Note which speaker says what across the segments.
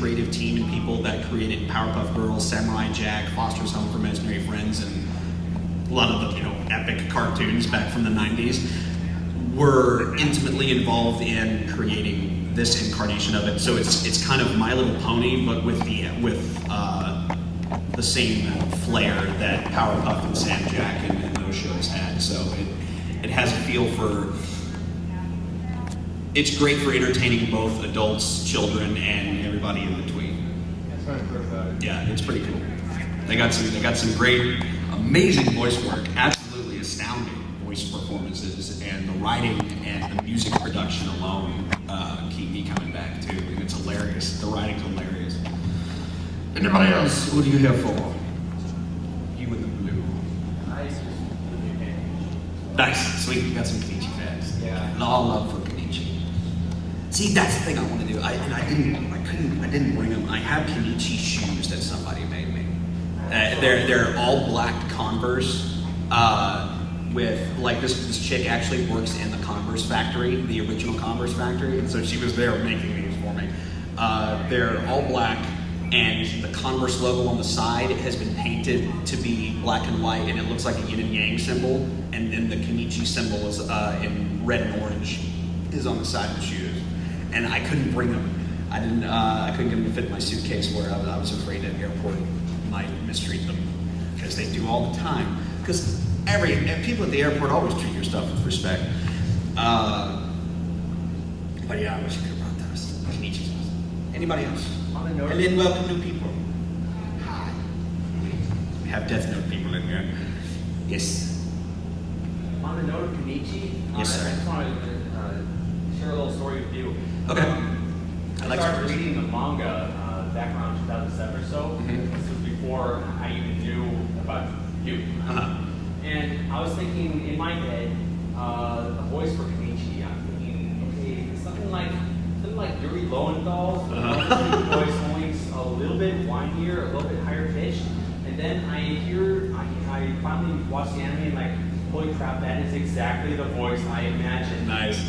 Speaker 1: creative team and people that created Powerpuff Girls, Samurai Jack, Foster's Home for Imaginary Friends, and a lot of the epic cartoons back from the 90s, were intimately involved in creating this incarnation of it. So it's kind of My Little Pony, but with the same flair that Powerpuff and Sam Jack and those shows had. So it has a feel for. It's great for entertaining both adults, children, and everybody in between.
Speaker 2: That's what I heard about it.
Speaker 1: Yeah, it's pretty cool. They got some great, amazing voice work, absolutely astounding voice performances, and the writing and the music production alone keep me coming back too. And it's hilarious. The writing's hilarious. Anybody else? Who do you have for? You in the blue. Nice, sweet. We got some Kenichi fans.
Speaker 2: Yeah.
Speaker 1: And all love for Kenichi. See, that's the thing I want to do. I didn't bring them. I have Kenichi shoes that somebody made me. They're all black Converse. With like this chick actually works in the Converse factory, the original Converse factory, and so she was there making these for me. They're all black, and the Converse logo on the side has been painted to be black and white, and it looks like a yin and yang symbol, and then the Kenichi symbol is in red and orange is on the side of the shoes. And I couldn't bring them. I couldn't get them to fit in my suitcase where I was afraid that airport might mistreat them, because they do all the time. Because people at the airport always treat your stuff with respect. But yeah, I wish I could have brought those. Kenichi's awesome. Anybody else? And then welcome new people. Hi. We have Death Note people in here. Yes.
Speaker 3: On the note of Kenichi,
Speaker 1: Yes, sir.
Speaker 3: I just wanted to share a little story with you.
Speaker 1: Okay.
Speaker 3: I started reading the manga back around 2007 or so.
Speaker 1: Mm-hmm.
Speaker 3: This was before I even knew about you.
Speaker 1: Uh-huh.
Speaker 3: And I was thinking in my head, a voice for Kenichi. I'm thinking, okay, something like Yuri Lowenthal's voice, only a little bit whinier, a little bit higher pitched. And then I finally watched the anime and like, holy crap, that is exactly the voice I imagined.
Speaker 1: Nice.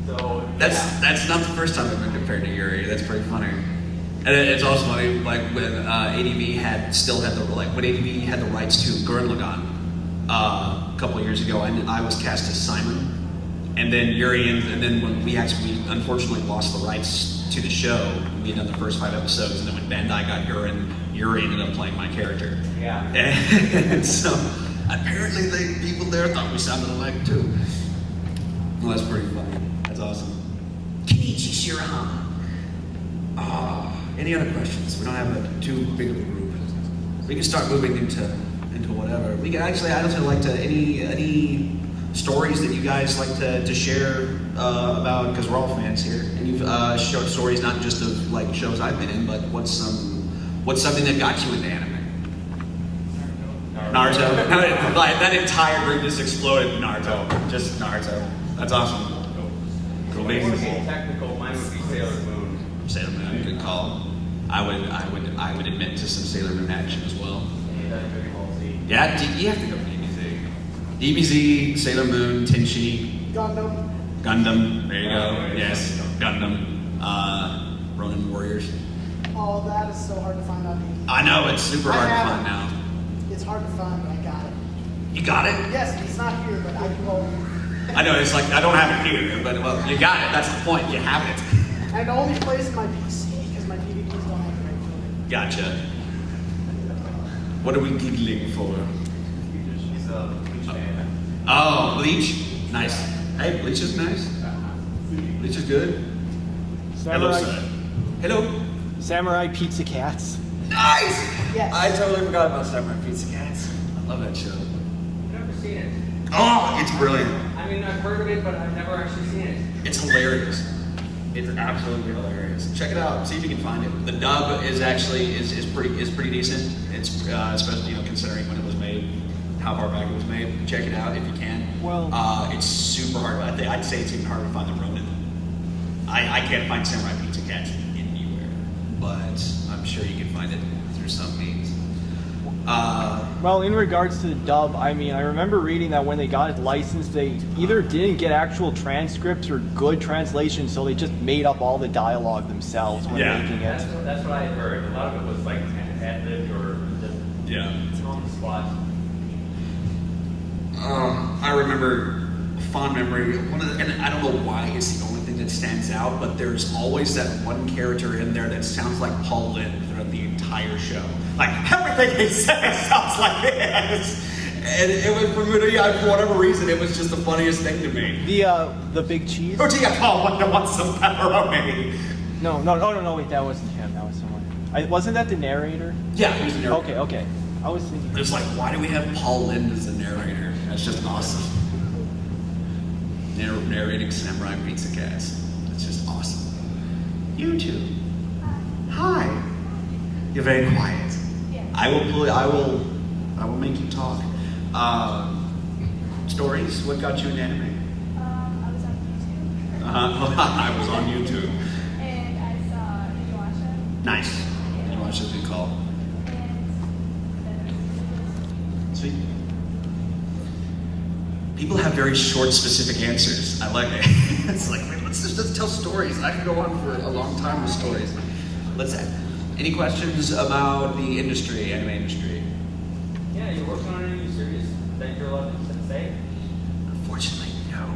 Speaker 3: So
Speaker 1: That's not the first time I've been compared to Yuri. That's pretty funny. And it's also funny, like when ADV had when ADV had the rights to Gurren Lagann a couple of years ago, I was cast as Simon, and then Yuri, and then when we unfortunately lost the rights to the show, we had done the first 5 episodes, and then when Bandai got Gurren, Yuri ended up playing my character.
Speaker 3: Yeah.
Speaker 1: And so apparently the people there thought we sounded alike too. Well, that's pretty funny. That's awesome. Kenichi Shirahama. Any other questions? We don't have too big of a group. We can start moving into whatever. We can actually, I'd also like to, any stories that you guys like to share about, because we're all fans here. And you've shared stories not just of like shows I've been in, but what's something that got you into anime? Naruto. Like, that entire group just exploded. Naruto. Just Naruto. That's awesome. Cool.
Speaker 3: If I want to get technical, mine would be Sailor Moon.
Speaker 1: Sailor Moon, good call. I would admit to some Sailor Moon action as well. Yeah, you have to go DBZ. DBZ, Sailor Moon, Tenchi, Gundam. There you go. Yes, Gundam. Ronin Warriors.
Speaker 4: Oh, that is so hard to find on DBZ.
Speaker 1: I know, it's super hard to find now.
Speaker 4: It's hard to find, but I got it.
Speaker 1: You got it?
Speaker 4: Yes, it's not here, but I will.
Speaker 1: I know, it's like, I don't have it here, but well, you got it. That's the point. You have it.
Speaker 4: And only place my PC because my DVDs don't have the right footage.
Speaker 1: Gotcha. What are we giggling for?
Speaker 2: He's a Bleach fan.
Speaker 1: Oh, Bleach? Nice. Hey, Bleach is nice. Bleach is good. Hello, sir. Hello.
Speaker 5: Samurai Pizza Cats.
Speaker 1: Nice!
Speaker 4: Yes.
Speaker 1: I totally forgot about Samurai Pizza Cats. I love that show.
Speaker 3: I've never seen it.
Speaker 1: Oh, it's brilliant.
Speaker 3: I mean, I've heard of it, but I've never actually seen it.
Speaker 1: It's hilarious. It's absolutely hilarious. Check it out. See if you can find it. The dub is actually pretty decent. It's especially considering when it was made, how far back it was made. Check it out if you can.
Speaker 5: Well,
Speaker 1: it's super hard. I'd say it's even harder to find the Ronin. I can't find Samurai Pizza Cats anywhere, but I'm sure you can find it through some means.
Speaker 5: Well, in regards to the dub, I mean, I remember reading that when they got it licensed, they either didn't get actual transcripts or good translations, so they just made up all the dialogue themselves when making it.
Speaker 3: That's what I heard. A lot of it was like kind of ad-libbed or just on the spot.
Speaker 1: I remember fond memory. And I don't know why it's the only thing that stands out, but there's always that one character in there that sounds like Paul Lynde throughout the entire show. Like everything he says sounds like this. And it was for whatever reason, it was just the funniest thing to me.
Speaker 5: The big cheese?
Speaker 1: Oh, gee, I want some pepperoni.
Speaker 5: No, wait, that wasn't him. That was someone. Wasn't that the narrator?
Speaker 1: Yeah, he was the narrator.
Speaker 5: Okay. I was thinking.
Speaker 1: It's like, why do we have Paul Lynde as the narrator? That's just awesome. Narrating Samurai Pizza Cast. It's just awesome. You two. Hi. You're very quiet.
Speaker 6: Yeah.
Speaker 1: I will make you talk. Stories? What got you into anime?
Speaker 6: I was on YouTube.
Speaker 1: I was on YouTube.
Speaker 6: And I saw Inuyasha.
Speaker 1: Nice. You watch a good call.
Speaker 6: And
Speaker 1: Sweet. People have very short, specific answers. I like it. It's like, wait, let's just tell stories. I can go on for a long time with stories. Any questions about the industry, anime industry?
Speaker 3: Yeah, you're working on a new series that you're allowed to say?
Speaker 1: Unfortunately, no.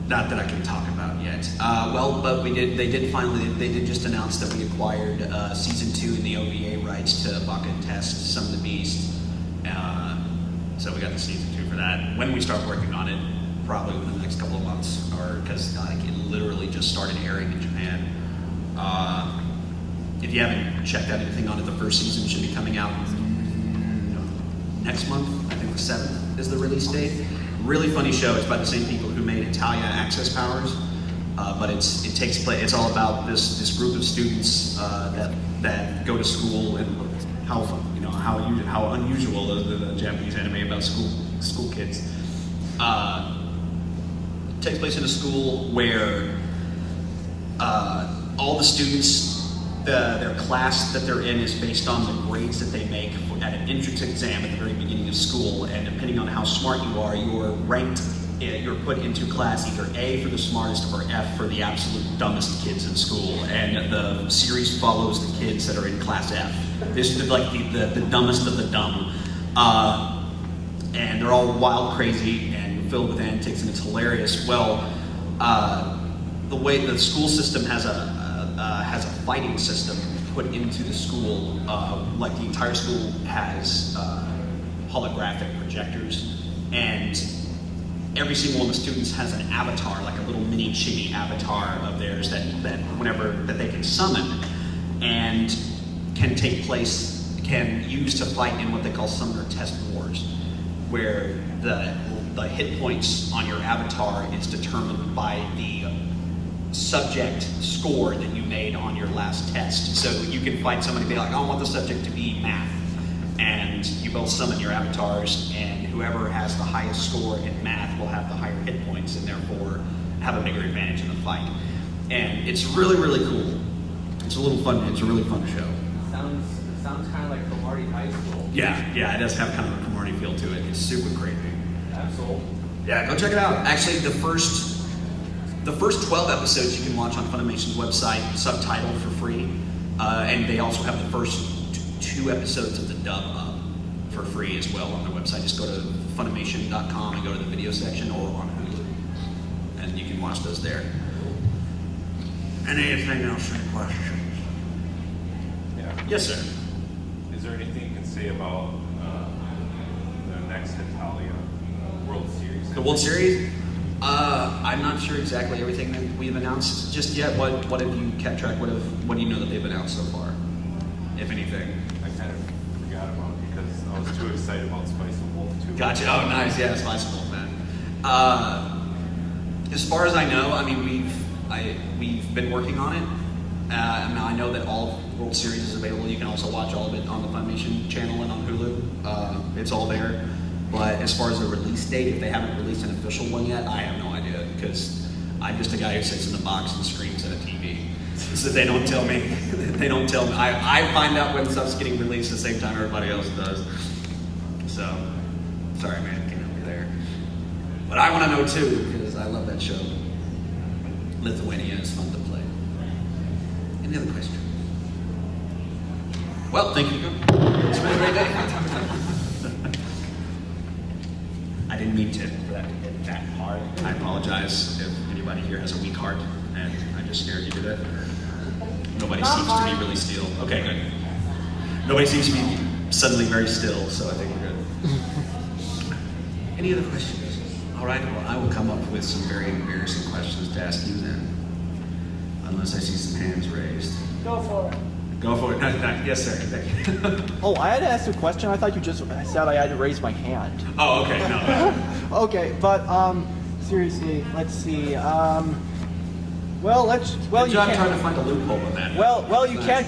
Speaker 1: Not that I can talk about yet. But they did just announce that we acquired season 2 in the OVA rights to Bakken Test, Some of the Beast. So we got the season 2 for that. When we start working on it, probably within the next couple of months, or because it literally just started airing in Japan. If you haven't checked out anything on it, the first season should be coming out next month. I think the 7th is the release date. Really funny show. It's by the same people who made Italia Access Powers, but it takes place. It's all about this group of students that go to school and how unusual the Japanese anime about school kids. It takes place in a school where all the students, their class that they're in is based on the grades that they make at an entrance exam at the very beginning of school, and depending on how smart you are, you're put into class either A for the smartest or F for the absolute dumbest kids in school. And the series follows the kids that are in class F. This is like the dumbest of the dumb. And they're all wild, crazy, and filled with antics, and it's hilarious. Well, the way the school system has a fighting system put into the school, like the entire school has holographic projectors, and every single one of the students has an avatar, like a little mini chibi avatar of theirs that they can summon, and can use to fight in what they call summoner test wars, where the hit points on your avatar is determined by the subject score that you made on your last test. So you can fight somebody and be like, I want the subject to be math. And you both summon your avatars, and whoever has the highest score in math will have the higher hit points and therefore have a bigger advantage in the fight. And it's really, really cool. It's a really fun show.
Speaker 3: Sounds kind of like Cromartie High School.
Speaker 1: Yeah, it does have kind of a Cromartie feel to it. It's super crazy.
Speaker 3: Absolutely.
Speaker 1: Yeah, go check it out. Actually, the first 12 episodes you can watch on Funimation's website, subtitled for free. And they also have the first 2 episodes of the dub up for free as well on their website. Just go to Funimation.com and go to the video section, or on Hulu, and you can watch those there. Anything else? Any questions?
Speaker 2: Yeah.
Speaker 1: Yes, sir.
Speaker 2: Is there anything you can say about the next Italia World Series?
Speaker 1: The World Series? I'm not sure exactly everything that we've announced just yet. What have you kept track? What do you know that they've announced so far, if anything?
Speaker 2: I kind of forgot about it because I was too excited about Spice of Wolf 2.
Speaker 1: Gotcha. Oh, nice. Yeah, Spice Wolf, man. As far as I know, I mean, we've been working on it. Now I know that all World Series is available. You can also watch all of it on the Funimation channel and on Hulu. It's all there. But as far as a release date, if they haven't released an official one yet, I have no idea, because I'm just a guy who sits in the box and screams at a TV. So they don't tell me. I find out when stuff's getting released the same time everybody else does. So, sorry, man, can't help you there. But I want to know too, because I love that show. Lithuania is fun to play. Any other questions? Well, thank you. It's been a great day. I didn't mean to for that to get that hard. I apologize if anybody here has a weak heart and I just scared you to death. Nobody seems to be really still. Okay, good. Nobody seems to be suddenly very still, so I think we're good. Any other questions? All right, well, I will come up with some very embarrassing questions to ask you then. Unless I see some hands raised.
Speaker 4: Go for it.
Speaker 1: Go for it. Yes, sir. Thank you.
Speaker 5: Oh, I had to ask a question. I thought you just said I had to raise my hand.
Speaker 1: Oh, okay. No.
Speaker 5: Okay, but seriously, let's see. Well,
Speaker 1: Good
Speaker 5: you
Speaker 1: job
Speaker 5: can't.
Speaker 1: trying to find a loophole in that.
Speaker 5: Well, you
Speaker 1: Nice.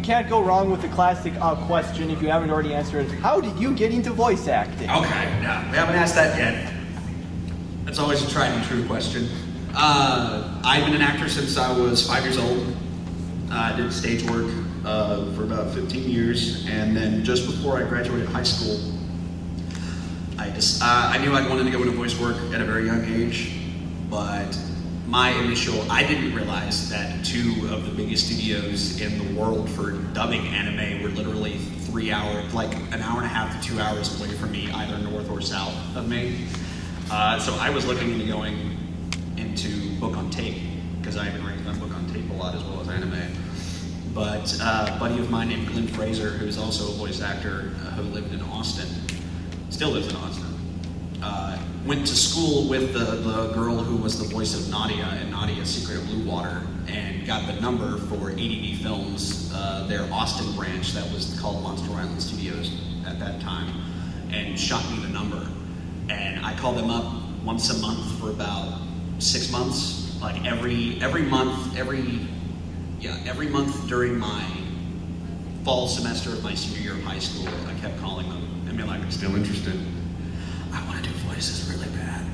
Speaker 5: can't go wrong with the classic question if you haven't already answered it. How did you get into voice acting?
Speaker 1: Okay, no, we haven't asked that yet. That's always a tried and true question. I've been an actor since I was 5 years old. I did stage work for about 15 years, and then just before I graduated high school, I knew I wanted to go into voice work at a very young age, but I didn't realize that two of the biggest studios in the world for dubbing anime were literally 3 hours, like an hour and a half to 2 hours away from me, either north or south of me. So I was looking into going into book on tape, because I haven't done book on tape a lot as well as anime. But a buddy of mine named Glenn Fraser, who's also a voice actor who lived in Austin, still lives in Austin, went to school with the girl who was the voice of Nadia in Nadia's Secret of Blue Water, and got the number for ADV Films, their Austin branch that was called Monster Island Studios at that time, and shot me the number. And I called them up once a month for about 6 months, like every month during my fall semester of my senior year of high school. I kept calling them and being like, I'm still interested. I want to do voices really bad.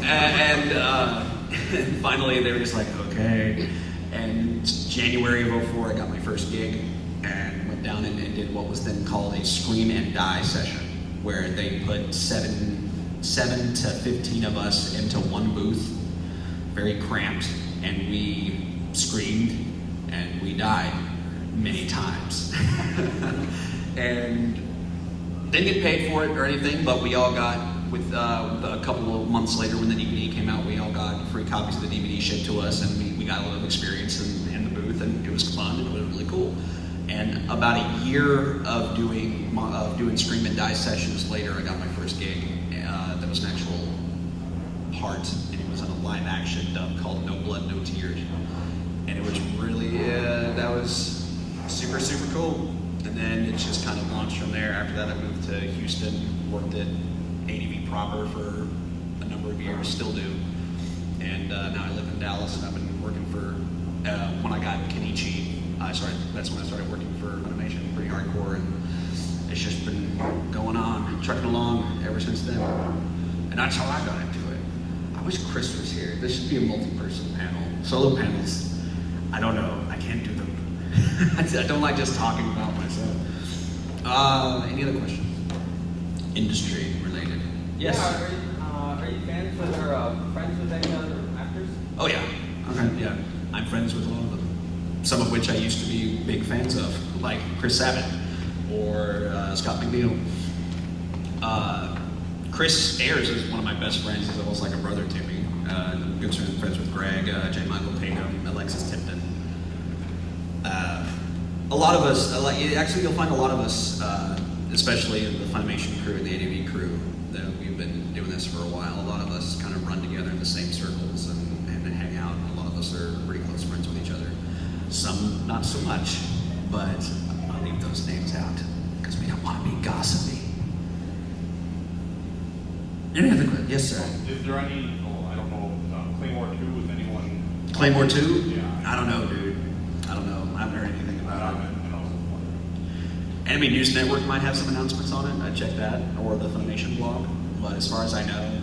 Speaker 1: And finally they were just like, okay. And January of 04, I got my first gig and went down and did what was then called a scream and die session, where they put 7 to 15 of us into one booth, very cramped, and we screamed and we died many times. And didn't get paid for it or anything, but we all got, with a couple of months later when the DVD came out, we all got free copies of the DVD shipped to us, and we got a little experience in the booth, and it was fun and it was really cool. And about a year of doing scream and die sessions later, I got my first gig. That was an actual part, and it was in a live action dub called No Blood, No Tears. And it was really, that was super, super cool. And then it just kind of launched from there. After that, I moved to Houston, worked at ADV proper for a number of years, still do. And now I live in Dallas, and I've been working for, when I got Kenichi, that's when I started working for animation, pretty hardcore, and it's just been going on, trucking along ever since then. And that's how I got into it. I wish Chris was here. This should be a multi-person panel. Solo panels, I don't know, I can't do them. I don't like just talking about myself. Any other questions? Industry related. Yes?
Speaker 3: Yeah, are you fans with or friends with any other actors?
Speaker 1: Oh yeah. Okay. Yeah. I'm friends with a lot of them. Some of which I used to be big fans of, like Chris Sabat or Scott McNeil. Chris Ayers is one of my best friends. He's almost like a brother to me. Good friends with Greg, J. Michael Tatum, Alexis Tipton. A lot of us, actually you'll find a lot of us, especially in the Funimation crew and the ADV crew, that we've been doing this for a while. A lot of us kind of run together in the same circles and hang out. A lot of us are pretty close friends with each other. Some not so much, but I'll leave those names out because we don't want to be gossipy. Any other questions? Yes, sir.
Speaker 2: Is there any, I don't know, Claymore 2 with anyone?
Speaker 1: Claymore 2?
Speaker 2: Yeah.
Speaker 1: I don't know, dude. I don't know. I haven't heard anything about it. Anime News Network might have some announcements on it. I'd check that, or the Funimation blog. But as far as I know,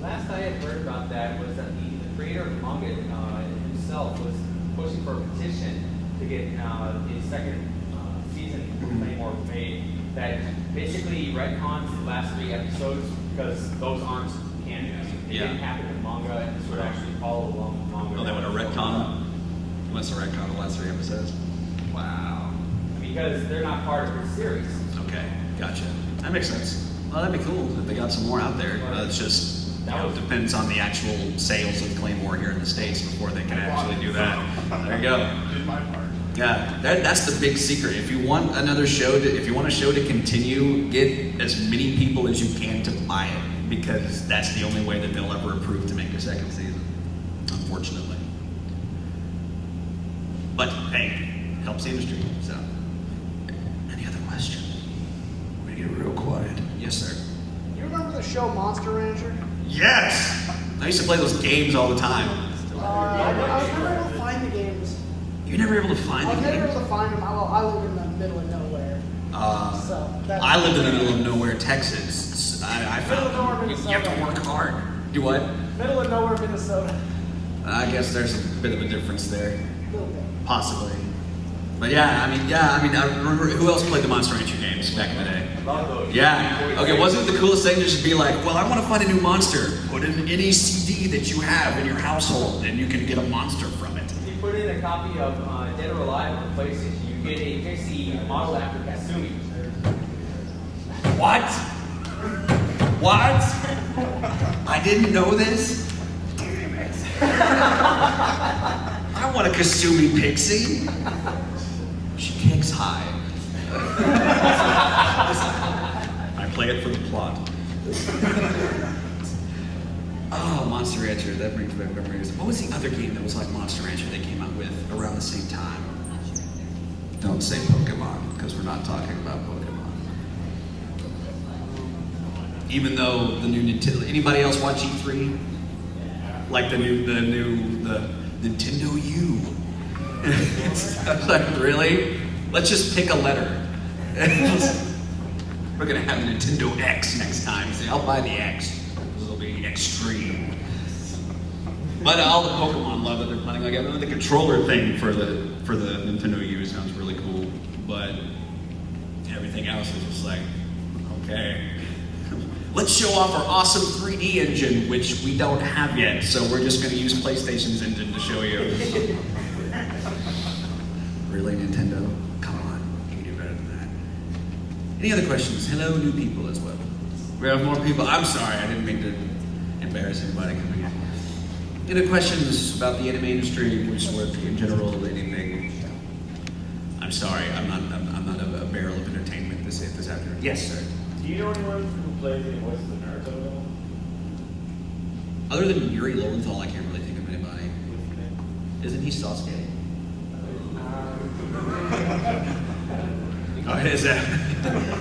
Speaker 3: Last I had heard about that was that the creator of the manga himself was pushing for a petition to get his second season Claymore made that basically retcons the last 3 episodes because those aren't canon. It
Speaker 1: Yeah.
Speaker 3: didn't happen in manga, and this would actually follow along with manga.
Speaker 1: Oh, they want to retcon? They must have retconned the last 3 episodes. Wow.
Speaker 3: Because they're not part of the series.
Speaker 1: Okay, gotcha. That makes sense. Well, that'd be cool if they got some more out there. It's just, depends on the actual sales of Claymore here in the States before they can actually do that. There you go.
Speaker 2: Did my part.
Speaker 1: Yeah, that's the big secret. If you want another show, if you want a show to continue, get as many people as you can to buy it, because that's the only way that they'll ever approve to make a second season, unfortunately. But hey, helps the industry. So, any other questions? We get real quiet. Yes, sir.
Speaker 4: You remember the show Monster Rancher?
Speaker 1: Yes, I used to play those games all the time.
Speaker 4: I was never able to find the games.
Speaker 1: You're never able to find
Speaker 4: I was
Speaker 1: the
Speaker 4: never
Speaker 1: games.
Speaker 4: able to find them. I live in the middle of nowhere. So that's
Speaker 1: I lived in the middle of nowhere, Texas. I
Speaker 4: Middle of nowhere,
Speaker 1: found you have to
Speaker 4: Minnesota.
Speaker 1: work hard. Do what?
Speaker 4: Middle of nowhere, Minnesota.
Speaker 1: I guess there's a bit of a difference there,
Speaker 4: A little bit.
Speaker 1: possibly. But I remember who else played the Monster Rancher games back in the day?
Speaker 3: Love those.
Speaker 1: Yeah. Okay, wasn't it the coolest thing to just be like, well, I want to find a new monster. Put in any CD that you have in your household, and you can get a monster from it.
Speaker 3: If you put in a copy of Dead or Alive on PlayStation, you get a pixie model after Kasumi.
Speaker 1: What? What? I didn't know this? Damn it. I want a Kasumi pixie. She kicks high. I play it for the plot. Oh, Monster Rancher, that brings back memories. What was the other game that was like Monster Rancher they came out with around the same time? Don't say Pokemon, because we're not talking about Pokemon. Even though the new Nintendo, anybody else watch E3? Like the Nintendo U. I was like, really? Let's just pick a letter. We're gonna have the Nintendo X next time. See, I'll buy the X. It'll be extreme. But all the Pokemon love that they're planning. Like, I know the controller thing for the Nintendo U sounds really cool, but everything else is just like, okay. Let's show off our awesome 3D engine, which we don't have yet, so we're just going to use PlayStation's engine to show you. Really, Nintendo? Come on, you can do better than that. Any other questions? Hello, new people as well. We have more people. I'm sorry, I didn't mean to embarrass anybody coming in. Any other questions about the anime industry, voice work in general, anything? I'm sorry, I'm not a barrel of entertainment this afternoon. Yes, sir.
Speaker 7: Do you know anyone who plays any voices of Naruto at all?
Speaker 1: Other than Yuri Lowenthal, I can't really think of anybody. Isn't he Sasuke? Oh, is that?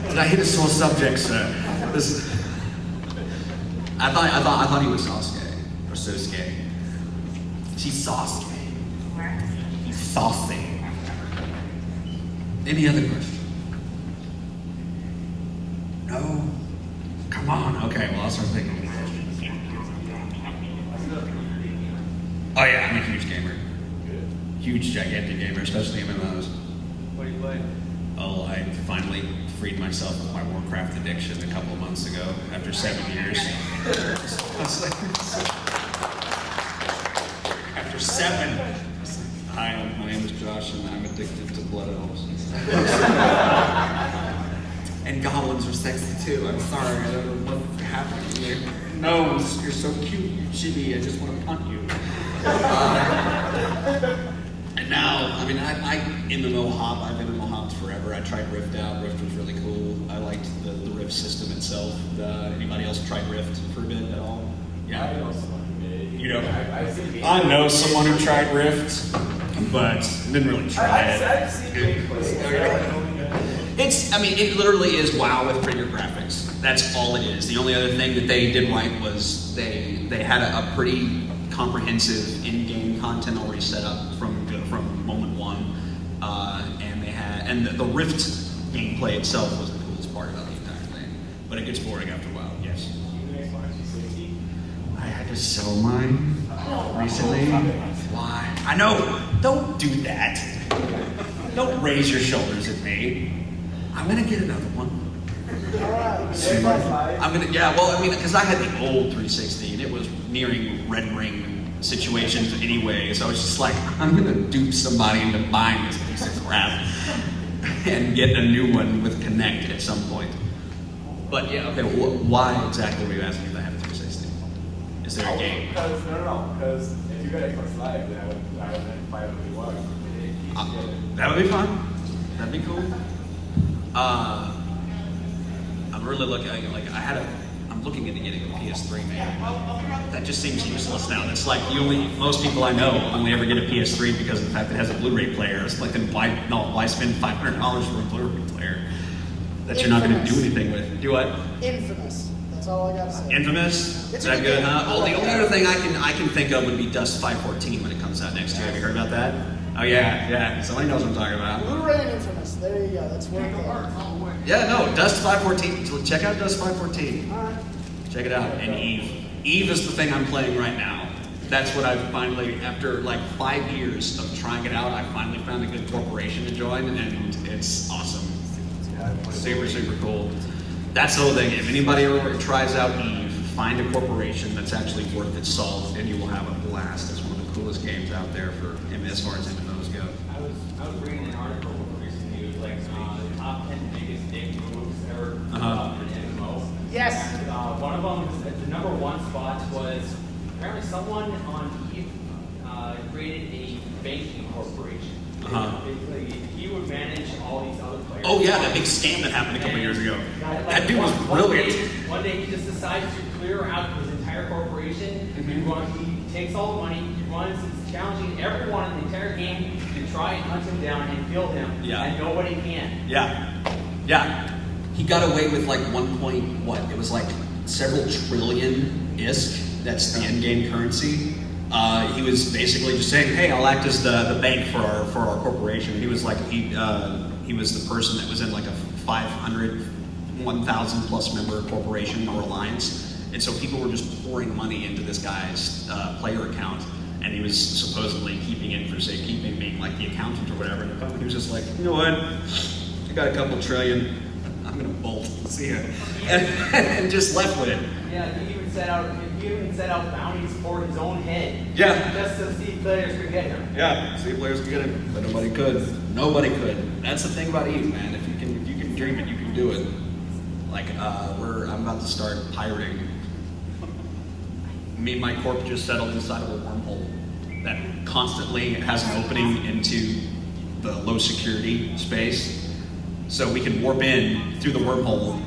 Speaker 1: Did I hit a sore subject, sir? I thought he was Sasuke or Sosuke. She's Sasuke. He's saucy. Any other question? No. Come on. Okay. Well, I'll start thinking of questions. Oh yeah, I'm a huge gamer. Huge, gigantic gamer, especially MMOs.
Speaker 3: What do you play?
Speaker 1: Oh, I finally freed myself of my Warcraft addiction a couple of months ago, after 7 years. After 7. Hi, my name is Josh, and I'm addicted to blood elves. And goblins are sexy too. I'm sorry, I don't know what's happening here. No, you're so cute, you chibi. I just want to punt you. And now, I mean, I MMO hop. I've MMO hopped forever. I tried Rift out. Rift was really cool. I liked the Rift system itself. Anybody else tried Rift for a bit at all? Yeah.
Speaker 7: I know someone who did.
Speaker 1: You know,
Speaker 7: I've seen gameplay.
Speaker 1: I know someone who tried Rift, but didn't really try it.
Speaker 7: I've seen gameplay.
Speaker 1: It literally is WoW with prettier graphics. That's all it is. The only other thing that they did right was they had a pretty comprehensive in-game content already set up from moment one, and the Rift gameplay itself was the coolest part about the entire thing. But it gets boring after a while. Yes. I had to sell mine recently. Why? I know. Don't do that. Don't raise your shoulders at me. I'm gonna get another one.
Speaker 4: All right.
Speaker 1: Soon. I'm gonna, yeah. Well, I mean, because I had the old 360 and it was nearing red ring situations anyway, so I was just like, I'm gonna dupe somebody into buying this piece of crap and get a new one with Kinect at some point. But yeah, okay. Why exactly were you asking if I had a 360? Is there a game?
Speaker 7: Because because if you got Xbox Live, then I would buy it if you want.
Speaker 1: That would be fun. That'd be cool. I'm really looking. I'm looking into getting a PS3, man. That just seems useless now. It's like most people I know only ever get a PS3 because of the fact that it has a Blu-ray player. It's like, then why spend $500 for a Blu-ray player that you're not going to do anything with? Do what?
Speaker 4: Infamous. That's all I gotta say.
Speaker 1: Infamous?
Speaker 4: It's
Speaker 1: Is that
Speaker 4: a
Speaker 1: good,
Speaker 4: game.
Speaker 1: huh? Oh, the only other thing I can think of would be Dust 514 when it comes out next year. Have you heard about that? Oh yeah. Somebody knows what I'm talking about.
Speaker 4: Blu-ray and Infamous. There you go. That's worth it.
Speaker 1: Yeah, no, Dust 514. Check out Dust 514.
Speaker 4: All right.
Speaker 1: Check it out. And Eve. Eve is the thing I'm playing right now. That's what I've finally, after like 5 years of trying it out, I finally found a good corporation to join, and it's awesome. Super, super cool. That's the whole thing. If anybody ever tries out Eve, find a corporation that's actually worth its salt, and you will have a blast. It's one of the coolest games out there as far as MMOs go.
Speaker 3: I was reading an article recently. It was like the top 10 biggest dick moves ever in an MMO.
Speaker 4: Yes.
Speaker 3: And, one of them, the number one spot was apparently someone on Eve created a banking corporation. Basically, he would manage all these other players.
Speaker 1: Oh yeah, that big scam that happened a couple years ago. That dude was brilliant.
Speaker 3: One day he just decides to clear out his entire corporation. He takes all the money, he runs, he's challenging everyone in the entire game to try and hunt him down and kill him.
Speaker 1: Yeah.
Speaker 3: And nobody can.
Speaker 1: Yeah. He got away with like 1 point, what? It was like several trillion ISK. That's the end-game currency. He was basically just saying, "Hey, I'll act as the bank for our corporation." He was like he was the person that was in like a 500, 1,000 plus member corporation or alliance, and so people were just pouring money into this guy's player account, and he was supposedly keeping it for safekeeping, being like the accountant or whatever. And the company was just like, "You know what? I got a couple trillion. I'm gonna bolt. See ya," and just left with it.
Speaker 3: Yeah, he even set out bounties for his own head.
Speaker 1: Yeah.
Speaker 3: Just to see if players could get him.
Speaker 1: Yeah, see players could get it, but nobody could. Nobody could. That's the thing about Eve, man. If you can dream it, you can do it. Like I'm about to start pirating. Me and my corp just settled inside of a wormhole that constantly has an opening into the low security space, so we can warp in through the wormhole,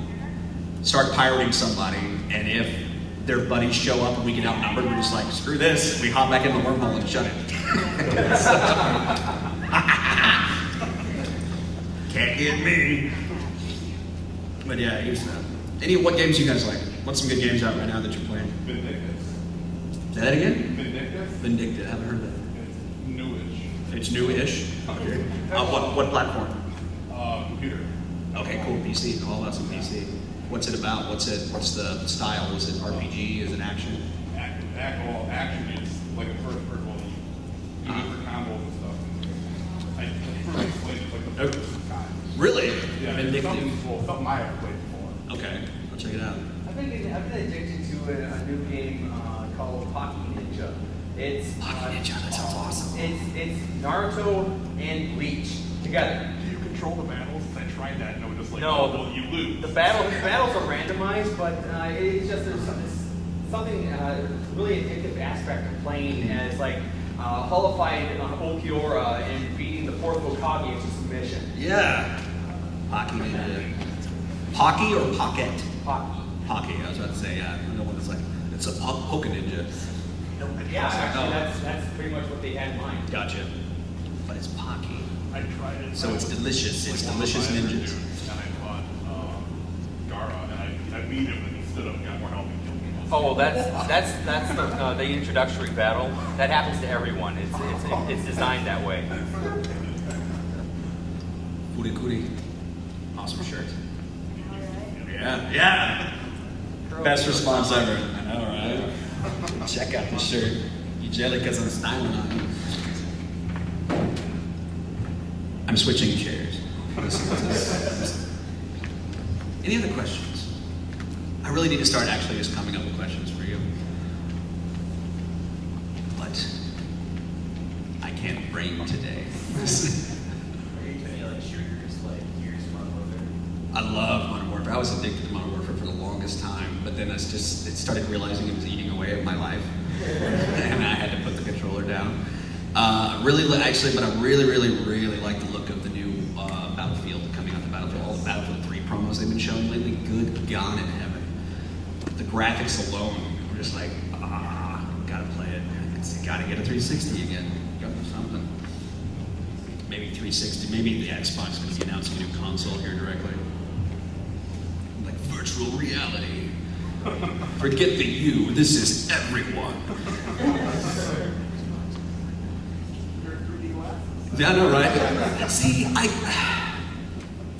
Speaker 1: start pirating somebody, and if their buddies show up and we get outnumbered, we're just like, screw this. We hop back in the wormhole and shut it. Can't get me. But yeah, what games you guys like? What's some good games out right now that you're playing?
Speaker 2: Vindictus.
Speaker 1: Say that again?
Speaker 2: Vindictus.
Speaker 1: Vindictive. I haven't heard that.
Speaker 2: It's newish.
Speaker 1: It's newish. Okay. What platform?
Speaker 2: Computer.
Speaker 1: Okay, cool. PC. All about some PC. What's it about? What's the style? Is it RPG? Is it action?
Speaker 2: Action is like a first person one. You do for combos and stuff. I can't explain it. Like the first person time.
Speaker 1: Really?
Speaker 2: Yeah,
Speaker 1: Vindictive.
Speaker 2: something I have played before.
Speaker 1: Okay, I'll check it out.
Speaker 3: I've been addicted to a new game called Pocky Ninja. It's
Speaker 1: Pocky Ninja, that sounds awesome.
Speaker 3: It's Naruto and Bleach together.
Speaker 2: Do you control the battles? I tried that and it was just like,
Speaker 3: No,
Speaker 2: well, you lose.
Speaker 3: The battles are randomized, but it's just there's something really addictive aspect of playing as like Hullified Okiora and beating the fourth Hokage into submission.
Speaker 1: Yeah. Pocky Ninja. Pocky or Pocket?
Speaker 3: Pocky.
Speaker 1: Pocky, I was about to say, yeah. I don't know what it's like. It's a Poke Ninja.
Speaker 3: Yeah, actually,
Speaker 1: Oh.
Speaker 3: that's pretty much what they had in mind.
Speaker 1: Gotcha. But it's Pocky.
Speaker 2: I tried it.
Speaker 1: So it's delicious. It's
Speaker 2: Like
Speaker 1: delicious
Speaker 2: one of my
Speaker 1: ninjas.
Speaker 2: dudes, and I fought Gara, and I beat him, and instead of got more help, he killed me.
Speaker 8: Oh, well, that's the introductory battle. That happens to everyone. It's designed that way.
Speaker 1: Furikuri. Awesome shirt. Yeah. Best response ever. I know, right? Check out this shirt. You jelly because I'm styling on you. I'm switching chairs. Any other questions? I really need to start actually just coming up with questions for you. But I can't brain today. I love Modern Warfare. I was addicted to Modern Warfare for the longest time, but then it started realizing it was eating away at my life, and I had to put the controller down. Actually, but I really like the look of the new Battlefield coming out. The Battlefield, all the Battlefield 3 promos they've been showing lately. Good God in heaven! The graphics alone, we're just like, gotta play it. Gotta get a 360 again. Gotta do something. Maybe 360. Maybe the Xbox is going to be announcing a new console here directly. Like virtual reality. Forget the you. This is everyone. Yeah, I know, right? See,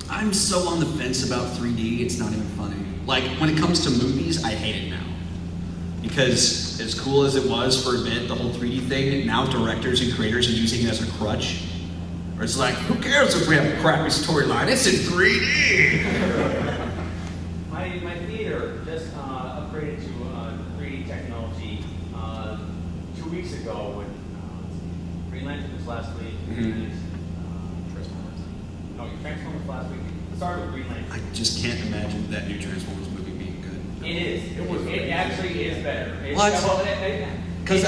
Speaker 1: I'm so on the fence about 3D, it's not even funny. Like, when it comes to movies, I hate it now. Because as cool as it was for a bit, the whole 3D thing, now directors and creators are using it as a crutch. Or it's like, who cares if we have a crappy storyline? It's in 3D!
Speaker 3: My theater just upgraded to 3D technology 2 weeks ago when Green Lantern was last week. And, Transformers last week. It started with Green Lantern.
Speaker 1: I just can't imagine that new Transformers movie being good.
Speaker 3: It is. It actually is better.
Speaker 1: What? Because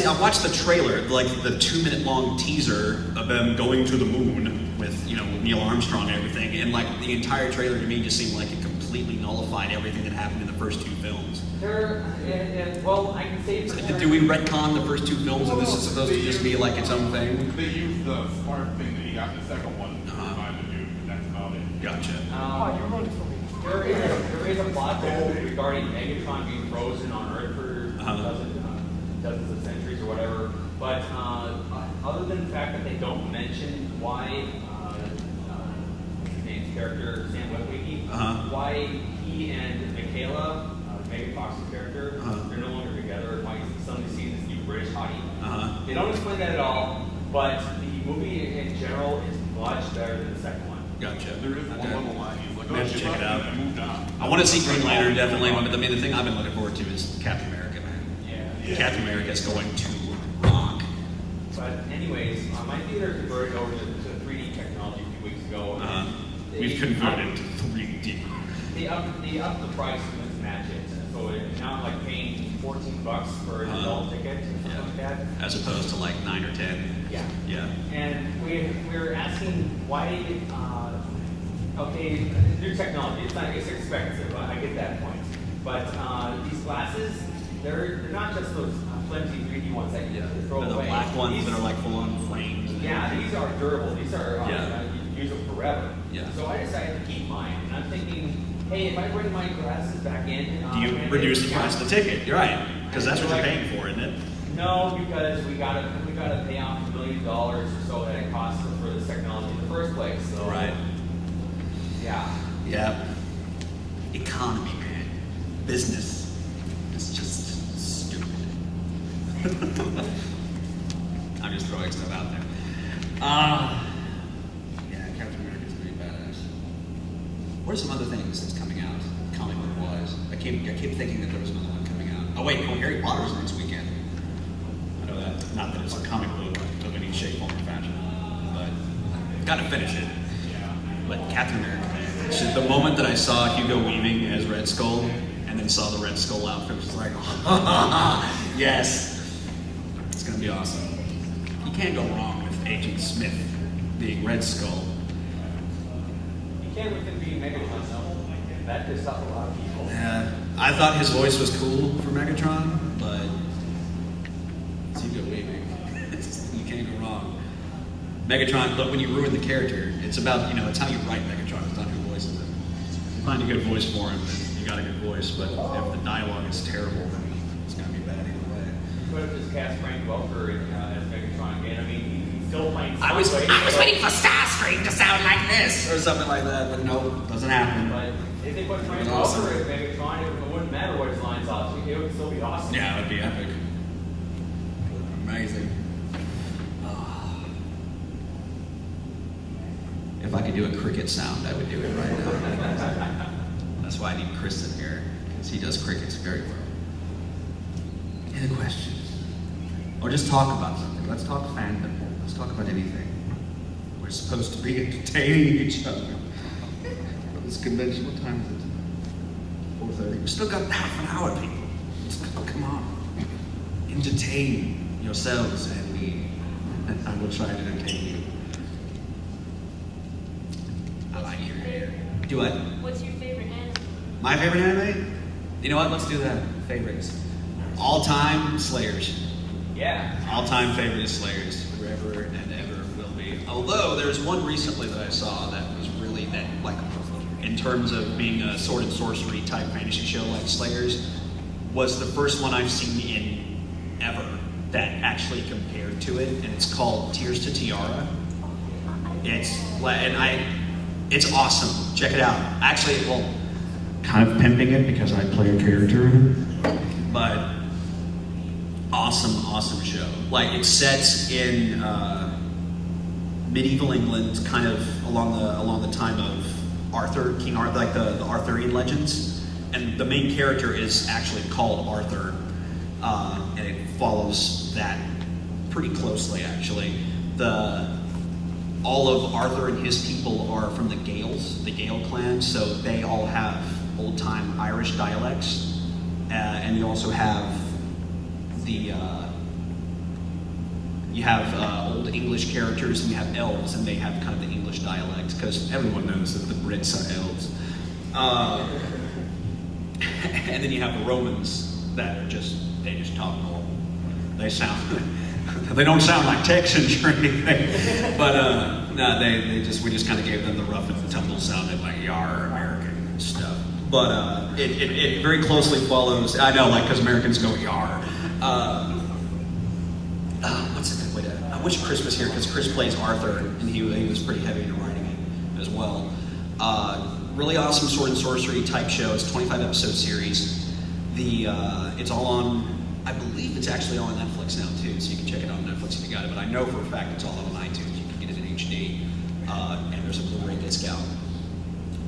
Speaker 1: I watched the trailer, like the 2-minute long teaser of them going to the moon with, Neil Armstrong and everything, and like the entire trailer to me just seemed like it completely nullified everything that happened in the first 2 films.
Speaker 3: Well, I can say
Speaker 1: Do we retcon the first 2 films and this is supposed to just be like its own thing?
Speaker 2: They used the smart thing that he got in the second one to remind the dude, but that's about it.
Speaker 1: Gotcha.
Speaker 4: You ruined it for me.
Speaker 3: There is a plot hole regarding Megatron being frozen on Earth for dozens of centuries or whatever. But other than the fact that they don't mention why what's his name's character, Sam Witwicky, why he and Michaela, Megan Fox's character, they're no longer together, why he's suddenly seen this new British hottie. They don't explain that at all, but the movie in general is much better than the second one.
Speaker 1: Gotcha.
Speaker 2: There is one little line, he's like,
Speaker 1: We have to check it out.
Speaker 2: I moved on.
Speaker 1: I want to see Green Lantern definitely, but the thing I've been looking forward to is Captain America, man.
Speaker 3: Yeah.
Speaker 1: Captain America is going to rock.
Speaker 3: But anyways, my theater converted over to 3D technology a few weeks ago.
Speaker 1: We've converted to 3D.
Speaker 3: They upped the price to match it. So now I'm like paying $14 for an adult ticket or something like that.
Speaker 1: As opposed to like 9 or 10.
Speaker 3: Yeah.
Speaker 1: Yeah.
Speaker 3: And we're asking why, new technology, it's expensive, I get that point. But these glasses, they're not just those flimsy 3D ones that you throw
Speaker 1: The
Speaker 3: away.
Speaker 1: black ones
Speaker 3: These-
Speaker 1: that are like full on flames.
Speaker 3: Yeah, these are durable. These are, you use them forever.
Speaker 1: Yeah.
Speaker 3: So I decided to keep mine. And I'm thinking, hey, if I bring my glasses back in...
Speaker 1: Do you reduce the price of the ticket? You're right. Because that's what you're paying for, isn't it?
Speaker 3: No, because we gotta pay off $1 million or so that it costs for this technology in the first place. So,
Speaker 1: Right.
Speaker 3: Yeah.
Speaker 1: Yeah. Economy, man. Business. It's just stupid. I'm just throwing stuff out there. Yeah, Captain America's pretty badass. What are some other things that's coming out, comic book wise? I keep thinking that there was another one coming out. Oh wait, Harry Potter's next weekend. I know that. Not that it's a comic book of any shape, form, or fashion, but gotta finish it. But Captain America, man. So the moment that I saw Hugo Weaving as Red Skull, and then saw the Red Skull outfit, was like, yes, it's gonna be awesome. You can't go wrong with Agent Smith being Red Skull.
Speaker 3: You can't with him being Megatron, though. That pissed off a lot of people.
Speaker 1: Yeah, I thought his voice was cool for Megatron, but it's Hugo Weaving. You can't go wrong. Megatron, look, when you ruin the character, it's about, it's how you write Megatron, it's not who voices it. You find a good voice for him, then you got a good voice, but if the dialogue is terrible, then it's gonna be bad either way.
Speaker 3: You could have just cast Frank Welker as Megatron again. I mean, he's still playing
Speaker 1: I was
Speaker 3: Sideways,
Speaker 1: waiting for Starscream to sound like this, or something like that, but no, doesn't happen.
Speaker 3: But if they put Frank
Speaker 1: Awesome.
Speaker 3: Welker as Megatron, it wouldn't matter what his lines are. It would still be awesome.
Speaker 1: Yeah, it would be epic. Amazing. If I could do a cricket sound, I would do it right now. That's why I need Chris in here, because he does crickets very well. Any questions? Or just talk about something. Let's talk fandom. Let's talk about anything. We're supposed to be entertaining each other. This convention, what time is it? 4:30. We've still got half an hour, people. Come on. Entertain yourselves and me. And I will try to entertain you. I like your hair. Do what?
Speaker 6: What's your favorite anime?
Speaker 1: My favorite anime? You know what? Let's do that. Favorites. All-time Slayers.
Speaker 3: Yeah.
Speaker 1: All-time favorite is Slayers. Forever and ever will be. Although there's one recently that I saw that was really that, like, in terms of being a sword and sorcery type fantasy show like Slayers, was the first one I've seen in ever that actually compared to it, and it's called Tears to Tiara. It's awesome. Check it out. Actually, well, kind of pimping it because I play a character in it, but awesome show. Like, it sets in medieval England, kind of along the time of Arthur, King Arthur, like the Arthurian legends, and the main character is actually called Arthur, and it follows that pretty closely. Actually, all of Arthur and his people are from the Gaels, the Gael clan, so they all have old-time Irish dialects, and you also have you have old English characters, and you have elves, and they have kind of the English dialect, because everyone knows that the Brits are elves. And then you have the Romans that are they just talk normal. They don't sound like Texans or anything, but no, we just kind of gave them the rough and tumble sounded like yar American stuff. But it very closely follows. I know, like, because Americans go yar. What's a good way to? I wish Chris was here, because Chris plays Arthur, and he was pretty heavy into writing it as well. Really awesome sword and sorcery type show. It's a 25 episode series. It's all on. I believe it's actually on Netflix now too, so you can check it out on Netflix if you got it. But I know for a fact it's all on iTunes. You can get it in HD, and there's a Blu-ray disc out.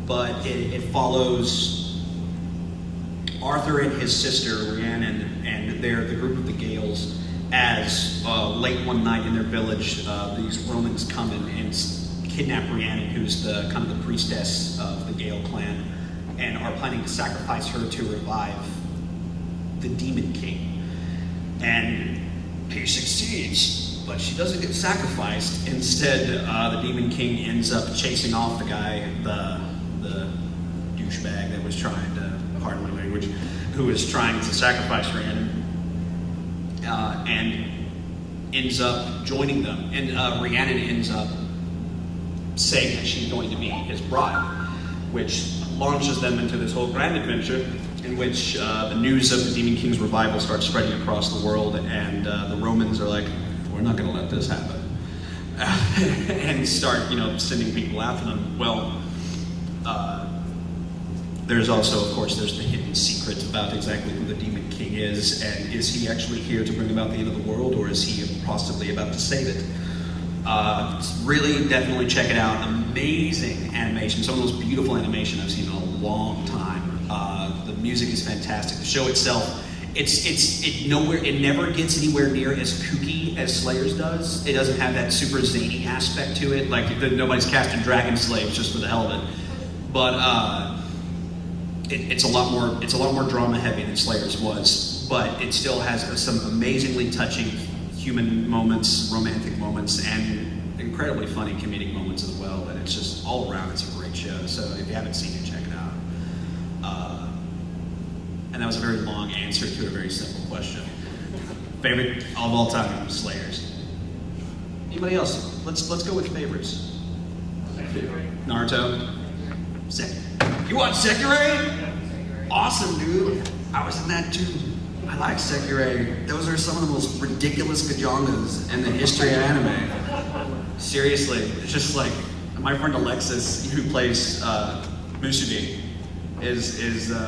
Speaker 1: But it follows Arthur and his sister Rhiannon, and they're the group of the Gaels. As late one night in their village, these Romans come and kidnap Rhiannon, who's the kind of the priestess of the Gael clan, and are planning to sacrifice her to revive the Demon King. And he succeeds, but she doesn't get sacrificed. Instead, the Demon King ends up chasing off the guy, the douchebag that was trying to, pardon my language, who was trying to sacrifice Rhiannon, and ends up joining them. And Rhiannon ends up saying that she's going to be his bride, which launches them into this whole grand adventure in which the news of the Demon King's revival starts spreading across the world, and the Romans are like, we're not going to let this happen, and start, sending people after them. Well, there's also, of course, there's the hidden secret about exactly who the Demon King is, and is he actually here to bring about the end of the world, or is he possibly about to save it? Really, definitely check it out. Amazing animation, some of the most beautiful animation I've seen in a long time. The music is fantastic. The show itself, it never gets anywhere near as kooky as Slayers does. It doesn't have that super zany aspect to it. Like, nobody's casting dragon slaves just for the hell of it. But it's a lot more drama heavy than Slayers was. But it still has some amazingly touching human moments, romantic moments, and incredibly funny comedic moments as well. But it's just all around, it's a great show. So if you haven't seen it, check it out. And that was a very long answer to a very simple question. Favorite of all time, Slayers. Anybody else? Let's go with favorites. Naruto. You watch Sekiro? Awesome, dude. I was in that too. I like Sekiro. Those are some of the most ridiculous gajongas in the history of anime. Seriously, it's just like my friend Alexis, who plays Musubi,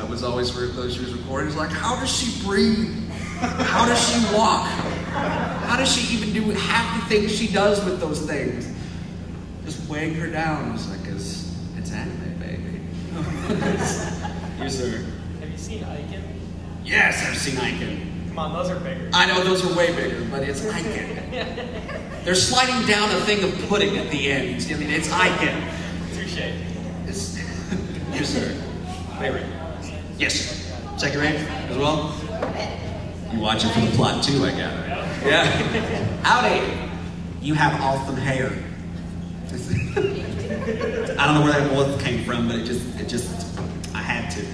Speaker 1: was always she was recording. He's like, how does she breathe? How does she walk? How does she even do half the things she does with those things? just weighing her down. I was like, it's anime, baby. Yes, sir.
Speaker 5: Have you seen Icon?
Speaker 1: Yes, I've seen Icon.
Speaker 5: Come on, those are bigger.
Speaker 1: I know those are way bigger, but it's Icon. They're sliding down a thing of pudding at the end. I mean, it's Icon.
Speaker 5: Touche.
Speaker 1: Yes, sir. Favorite? Yes. Second rate as well? You watch it for the plot too, I gather. Yeah. Howdy. You have awesome hair. I don't know where that voice came from, but it just, I had to.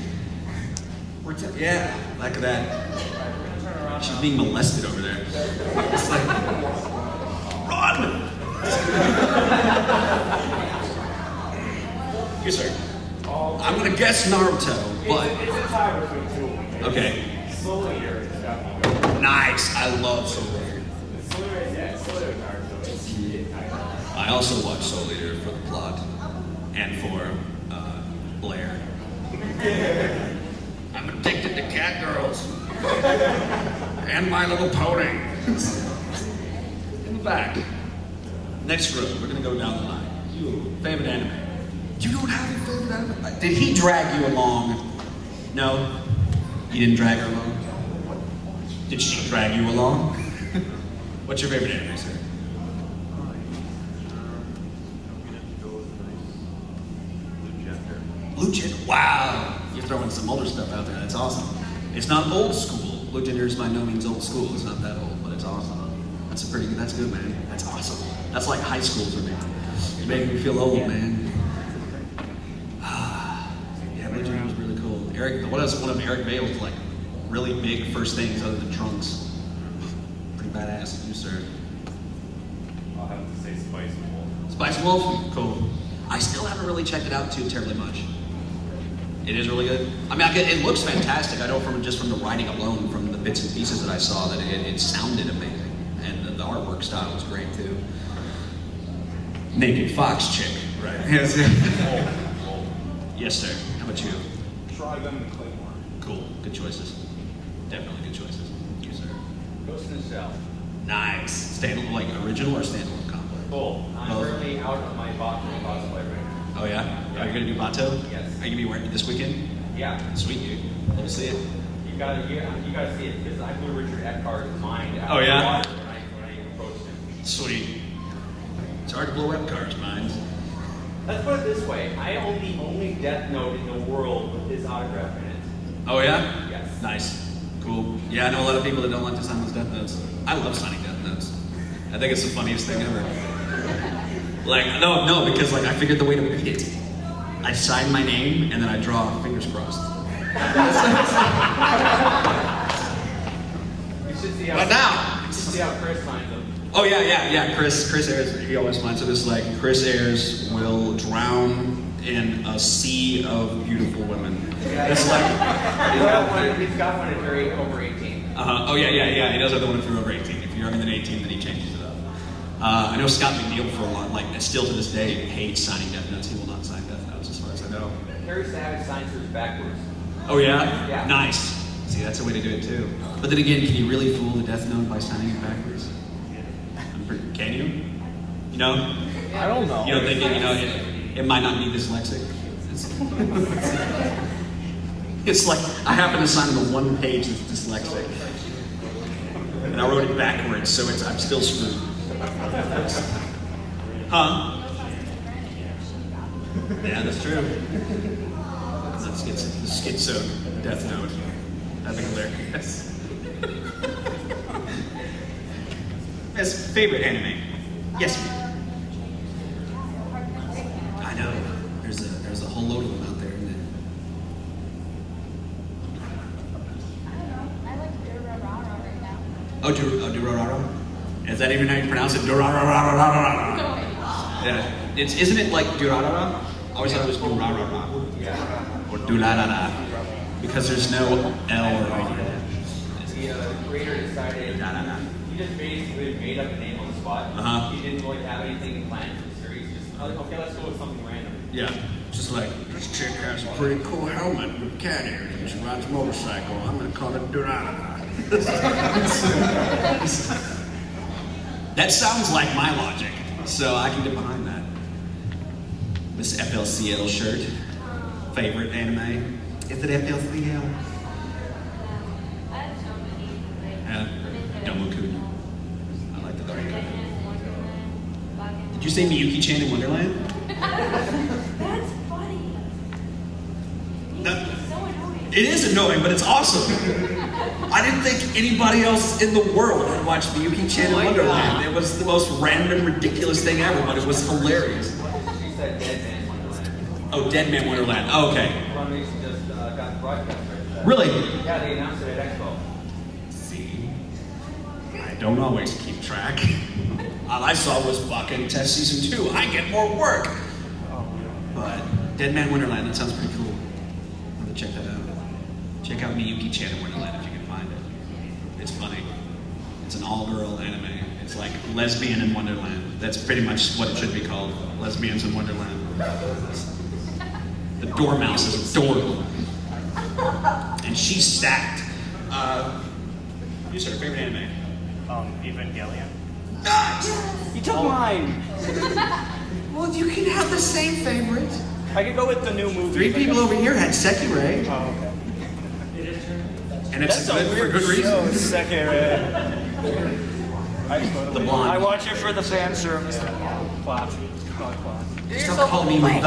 Speaker 1: Yeah, like that. She's being molested over there. It's like, run! Yes, sir. I'm gonna guess Naruto, but
Speaker 7: It's a tie between two of them.
Speaker 1: okay.
Speaker 7: Soul Eater is definitely.
Speaker 1: Nice. I love Soul Eater.
Speaker 7: Soul Eater is Naruto.
Speaker 1: I also watch Soul Eater for the plot and for Blair. I'm addicted to cat girls and My Little Pony. In the back. Next room. We're gonna go down the line. You favorite anime? You don't have a favorite anime? Did he drag you along? No. You didn't drag her along. Did she drag you along? What's your favorite anime, sir? Blue Gender. Wow. You're throwing some older stuff out there. That's awesome. It's not old school. Blue Gender is by no means old school. It's not that old, but it's awesome. That's good, man. That's awesome. That's like high school for me. You're making me feel old, man. Yeah, Blue Gender was really cool. What was one of Eric Bale's like really big first things other than Trunks? Pretty badass. You, sir.
Speaker 2: I'll have to say Spice Wolf.
Speaker 1: Spice Wolf? Cool. I still haven't really checked it out too terribly much. It is really good. I mean, it looks fantastic. I know from the writing alone, from the bits and pieces that I saw, that it sounded amazing. And the artwork style was great too. Naked fox chick, right? Yes, yes, sir. How about you?
Speaker 2: Try them and Claymore.
Speaker 1: Cool. Good choices. Definitely good choices. You, sir.
Speaker 3: Ghost in the Shell.
Speaker 1: Nice. Standalone, like original or standalone combo?
Speaker 3: Cool. I'm
Speaker 1: Both.
Speaker 3: currently out of my Bakken cosplay right now.
Speaker 1: Oh yeah? Are you gonna do Bato?
Speaker 3: Yes.
Speaker 1: Are you gonna be wearing it this weekend?
Speaker 3: Yeah.
Speaker 1: Sweet, dude. Let me see it.
Speaker 3: You gotta see it because I blew Richard Eckhart's mind out
Speaker 1: Oh,
Speaker 3: of
Speaker 1: yeah?
Speaker 3: the water when I approached him.
Speaker 1: Sweet. It's hard to blow up cars' minds.
Speaker 3: Let's put it this way: I own the only Death Note in the world with his autograph in it.
Speaker 1: Oh yeah?
Speaker 3: Yes.
Speaker 1: Nice. Cool. Yeah, I know a lot of people that don't like to sign those death notes. I love signing death notes. I think it's the funniest thing ever. Like, no, because like I figured the way to beat it. I sign my name and then I draw fingers crossed.
Speaker 3: You should see how.
Speaker 1: But now.
Speaker 3: You should see how Chris signs them.
Speaker 1: Oh yeah. Chris Ayers, he always finds it. It's like Chris Ayers will drown in a sea of beautiful women. It's like
Speaker 3: He's got one if you're over 18.
Speaker 1: Oh yeah. He does have the one if you're over 18. If you're younger than 18, then he changes it up. I know Scott McNeil for a lot, like still to this day, hates signing death notes. He will not sign death notes, as far as I know.
Speaker 3: Harry Savage signs hers backwards.
Speaker 1: Oh yeah?
Speaker 3: Yeah.
Speaker 1: Nice. See, that's a way to do it too. But then again, can you really fool the death note by signing it backwards? Can you? You know?
Speaker 5: I don't know.
Speaker 1: You don't think it might not be dyslexic? It's like, I happen to sign the one page that's dyslexic. And I wrote it backwards, so I'm still screwed. Huh? Yeah, that's true. Let's get the schizo death note. That'd be hilarious. Yes, favorite anime? Yes, ma'am. I know. There's a whole load of them out there, isn't there?
Speaker 6: I don't know. I like Durarara right now.
Speaker 1: Oh, Durarara? Is that even how you pronounce it? Durarara.
Speaker 6: No,
Speaker 1: Yeah. Isn't it like Durarara? I always thought it was Durarara.
Speaker 3: Yeah.
Speaker 1: Or Durarara. Because there's no L or I.
Speaker 3: The creator decided he just basically made up a name on the spot.
Speaker 1: Uh-huh.
Speaker 3: He didn't really have anything planned for the series. Just like, okay, let's go with something random.
Speaker 1: Yeah. Just like, this chick has a pretty cool helmet with cat ears and she rides a motorcycle. I'm going to call it Durarara. That sounds like my logic, so I can get behind that. Miss FLCL shirt. Favorite anime? Is it FLCL? Domokuni. I like the dark color. Did you say Miyuki-chan in Wonderland?
Speaker 6: That's funny.
Speaker 1: No.
Speaker 6: It's so annoying.
Speaker 1: It is annoying, but it's awesome. I didn't think anybody else in the world had watched Miyuki-chan in Wonderland. It was the most random, ridiculous thing ever, but it was hilarious.
Speaker 3: She said Dead Man Wonderland.
Speaker 1: Oh, Dead Man Wonderland. Oh, okay.
Speaker 3: Funimation just got broadcast right there.
Speaker 1: Really?
Speaker 3: Yeah, they announced it at Expo.
Speaker 1: See, I don't always keep track. All I saw was Bakken Test Season 2. I get more work. But Dead Man Wonderland, that sounds pretty cool. I'm gonna check that out. Check out Miyuki-chan in Wonderland if you can find it. It's funny. It's an all-girl anime. It's like Lesbian in Wonderland. That's pretty much what it should be called. Lesbians in Wonderland. The dormouse is adorable. And she's stacked. You said her favorite anime?
Speaker 9: Evangelion.
Speaker 5: You took mine.
Speaker 1: Well, you can have the same favorite.
Speaker 5: I could go with the new movie.
Speaker 1: 3 people over here had Sekirei.
Speaker 5: Oh, okay.
Speaker 1: And it's good for good reason.
Speaker 5: Sekirei.
Speaker 1: The blonde.
Speaker 5: I watch it for the fan service. Class.
Speaker 1: Stop calling me my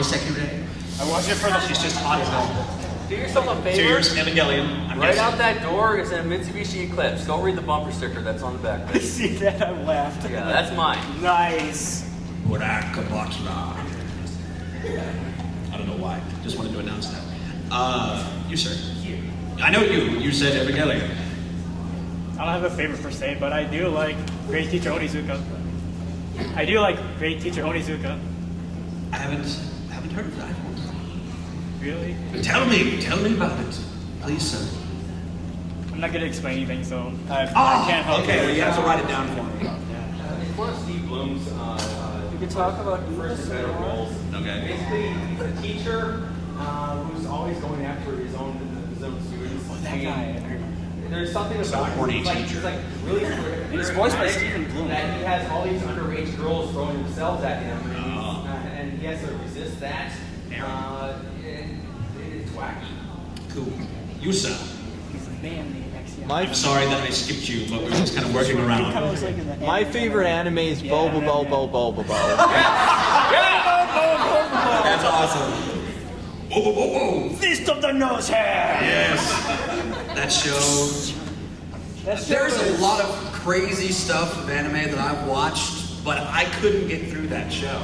Speaker 1: Sekirei.
Speaker 5: I watch it for the.
Speaker 1: She's just hot as hell.
Speaker 8: Do yourself a favor.
Speaker 1: Cheers, Evangelion. I'm
Speaker 8: Right
Speaker 1: guessing.
Speaker 8: out that door is a Mitsubishi Eclipse. Go read the bumper sticker that's on the back.
Speaker 5: I see that. I laughed.
Speaker 8: Yeah, that's mine.
Speaker 5: Nice.
Speaker 1: Urakabatsuda. I don't know why. Just wanted to announce that. You, sir. I know you. You said Evangelion.
Speaker 9: I don't have a favorite per se, but I do like Great Teacher Onizuka. I
Speaker 1: haven't heard of that.
Speaker 9: Really?
Speaker 1: Tell me about it, please, sir.
Speaker 9: I'm not gonna explain anything, so I
Speaker 1: Oh,
Speaker 9: can't help
Speaker 1: okay.
Speaker 9: you.
Speaker 1: Well, you have to write it down for me.
Speaker 3: It's one of Steve Bloom's
Speaker 5: You could talk about
Speaker 3: first better roles.
Speaker 1: Okay.
Speaker 3: Basically, he's a teacher who's always going after his own students.
Speaker 5: that guy.
Speaker 3: There's something about him.
Speaker 1: horny
Speaker 3: He's like,
Speaker 1: teacher.
Speaker 3: he's like really
Speaker 5: And he's voiced by Stephen Bloom.
Speaker 3: That he has all these underage girls throwing themselves at him,
Speaker 1: Oh.
Speaker 3: and he has to resist that. And it's wacky.
Speaker 1: Cool. You, sir.
Speaker 5: My
Speaker 1: I'm sorry that I skipped you, but we were just kind of working around.
Speaker 5: My favorite anime is Bobo Bobo Bobo Bobo.
Speaker 1: That's awesome. Whoa, whoa, whoa, whoa.
Speaker 5: Fist of the nose hair.
Speaker 1: Yes. That show. There's a lot of crazy stuff of anime that I've watched, but I couldn't get through that show.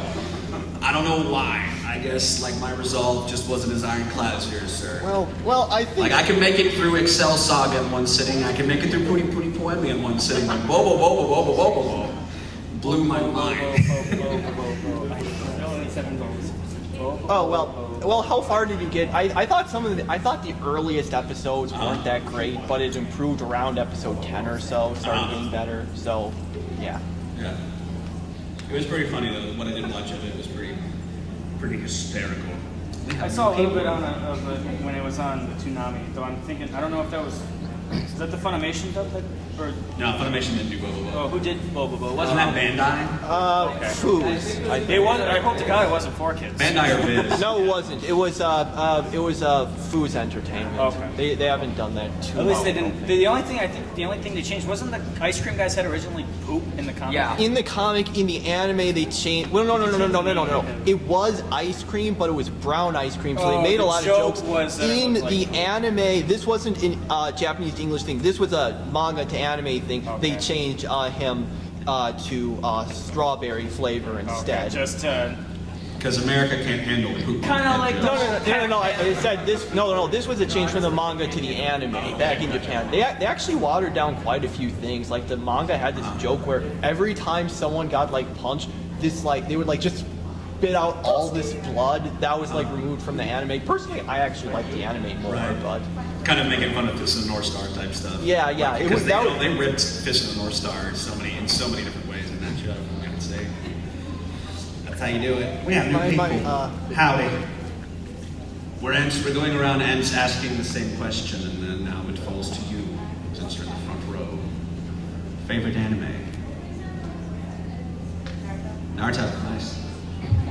Speaker 1: I don't know why. I guess like my resolve just wasn't as ironclad as yours, sir.
Speaker 5: Well, I think.
Speaker 1: Like I can make it through Excel Saga in one sitting. I can make it through Puri Puri Poemi in one sitting. Like whoa, whoa, whoa, whoa, whoa, whoa, whoa, whoa. Blew my mind.
Speaker 5: Oh well. How far did you get? I thought the earliest episodes weren't that great, but it improved around episode 10 or so. Started getting better. So, yeah.
Speaker 1: Yeah. It was pretty funny though. When I did watch it, it was pretty hysterical.
Speaker 9: I saw a little bit of it when it was on Toonami, though I'm thinking, I don't know if that was, is that the Funimation dub? Or,
Speaker 1: No, Funimation didn't do Bobo.
Speaker 9: oh, who did Bobo?
Speaker 1: Wasn't that Bandai?
Speaker 5: Foods.
Speaker 9: It was, I hope to God it wasn't for kids.
Speaker 1: Bandai or Viz?
Speaker 5: No, it wasn't. It was Foods Entertainment.
Speaker 9: Okay.
Speaker 5: They haven't done that too.
Speaker 9: At least they
Speaker 5: long.
Speaker 9: didn't. The only thing they changed wasn't the ice cream guys had originally poop in the comic.
Speaker 8: Yeah.
Speaker 5: In the comic, in the anime, they changed. Well, no. It was ice cream, but it was brown ice cream. So they made a lot of jokes. In the anime, this wasn't in Japanese to English thing. This was a manga to anime thing. They changed him to strawberry flavor instead.
Speaker 9: Okay, just to.
Speaker 1: Because America can't handle poop.
Speaker 9: Kind of like
Speaker 5: No. I said this. No. This was a change from the manga to the anime back in Japan. They actually watered down quite a few things. Like the manga had this joke where every time someone got like punched, they would like just spit out all this blood that was like removed from the anime. Personally, I actually like the anime more,
Speaker 1: Right.
Speaker 5: but
Speaker 1: Kind of making fun of Fist of the North Star type stuff.
Speaker 5: yeah.
Speaker 1: Because they ripped Fist of the North Star in so many different ways in that show. I gotta say. That's how you do it. We have new people. Howdy. We're going around and asking the same question, and then now it falls to you, since you're in the front row. Favorite anime? Naruto. Nice.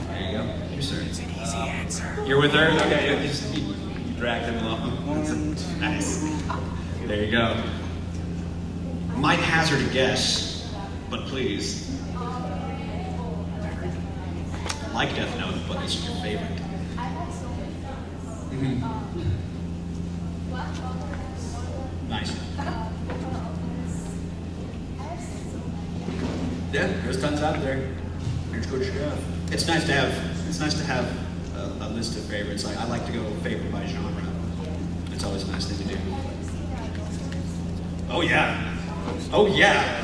Speaker 1: There you go. you, sir. It's an easy answer. You're with her? Okay, you dragged him along. Nice. There you go. Might hazard a guess, but please. I like Death Note, but it's your favorite.
Speaker 6: I've had so many friends.
Speaker 1: Nice.
Speaker 6: I have so many.
Speaker 1: Yeah, there's tons out there. It's good stuff. It's nice to have a list of favorites. I like to go favorite by genre. It's always a nice thing to do. Oh yeah. Oh yeah.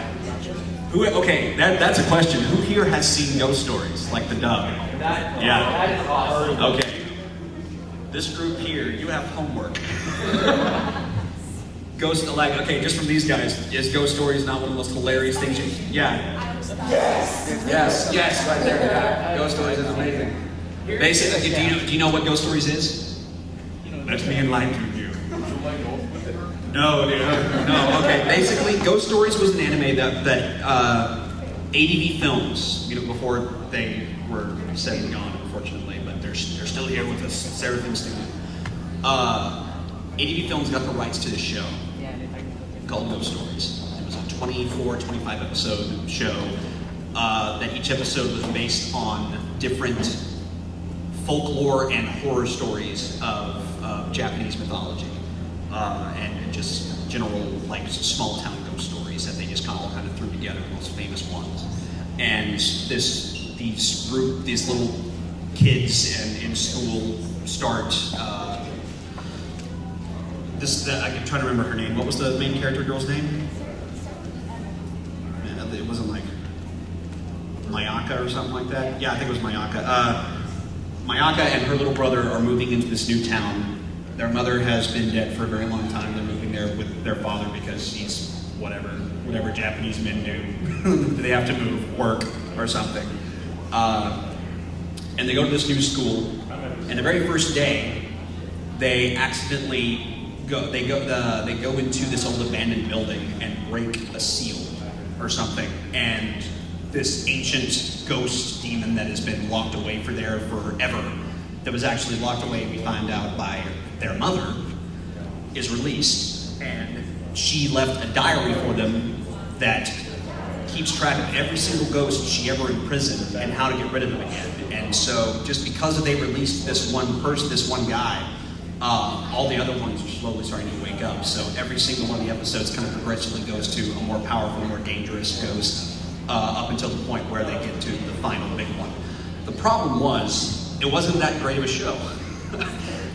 Speaker 1: Okay, that's a question. Who here has seen Ghost Stories, like the dub?
Speaker 3: That
Speaker 1: Yeah.
Speaker 3: is awesome.
Speaker 1: Okay. This group here, you have homework. Just from these guys, is Ghost Stories not one of the most hilarious things yeah. Yes, right there. Yeah. Ghost Stories is amazing. Basically, do you know what Ghost Stories is? Let me enlighten you. No, dude, no. Okay, basically, Ghost Stories was an anime that ADV Films, before they were said and gone, unfortunately, but they're still here with us, Seraphim student. ADV Films got the rights to this show called Ghost Stories. It was a 24, 25 episode show that each episode was based on different folklore and horror stories of Japanese mythology. And just general, like, small town ghost stories that they just all kind of threw together, the most famous ones. And these little kids in school start, I can try to remember her name. What was the main character girl's name? It wasn't like Mayaka or something like that. Yeah, I think it was Mayaka. Mayaka and her little brother are moving into this new town. Their mother has been dead for a very long time. They're moving there with their father because he's whatever Japanese men do. They have to move, work, or something. And they go to this new school. And the very first day, they accidentally go into this old abandoned building and break a seal or something. And this ancient ghost demon that has been locked away there forever, that was actually locked away, we find out, by their mother, is released. And she left a diary for them that keeps track of every single ghost she ever imprisoned and how to get rid of them again. And so just because they released this one person, this one guy, all the other ones are slowly starting to wake up. So every single one of the episodes kind of progressively goes to a more powerful, more dangerous ghost, up until the point where they get to the final big one. The problem was, it wasn't that great of a show.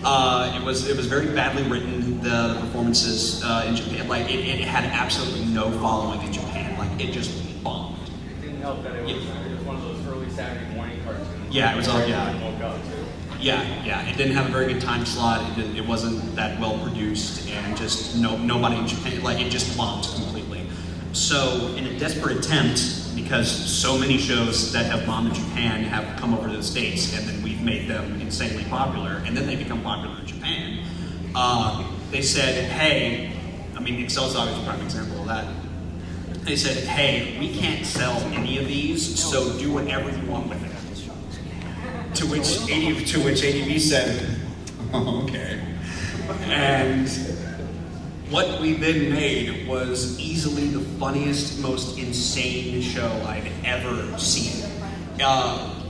Speaker 1: It was very badly written. The performances in Japan, like it had absolutely no following in Japan. Like it just bombed.
Speaker 3: It didn't help that it was one of those early Saturday morning cartoons.
Speaker 1: Yeah, it was all yeah.
Speaker 3: Woke up too.
Speaker 1: Yeah. It didn't have a very good time slot. It wasn't that well produced, and just nobody in Japan. Like it just bombed completely. So in a desperate attempt, because so many shows that have bombed in Japan have come over to the States, and then we've made them insanely popular, and then they become popular in Japan, they said, hey, Excel Saga is a prime example of that. They said, hey, we can't sell any of these, so do whatever you want with it. To which ADV said, oh, okay. And what we then made was easily the funniest, most insane show I've ever seen.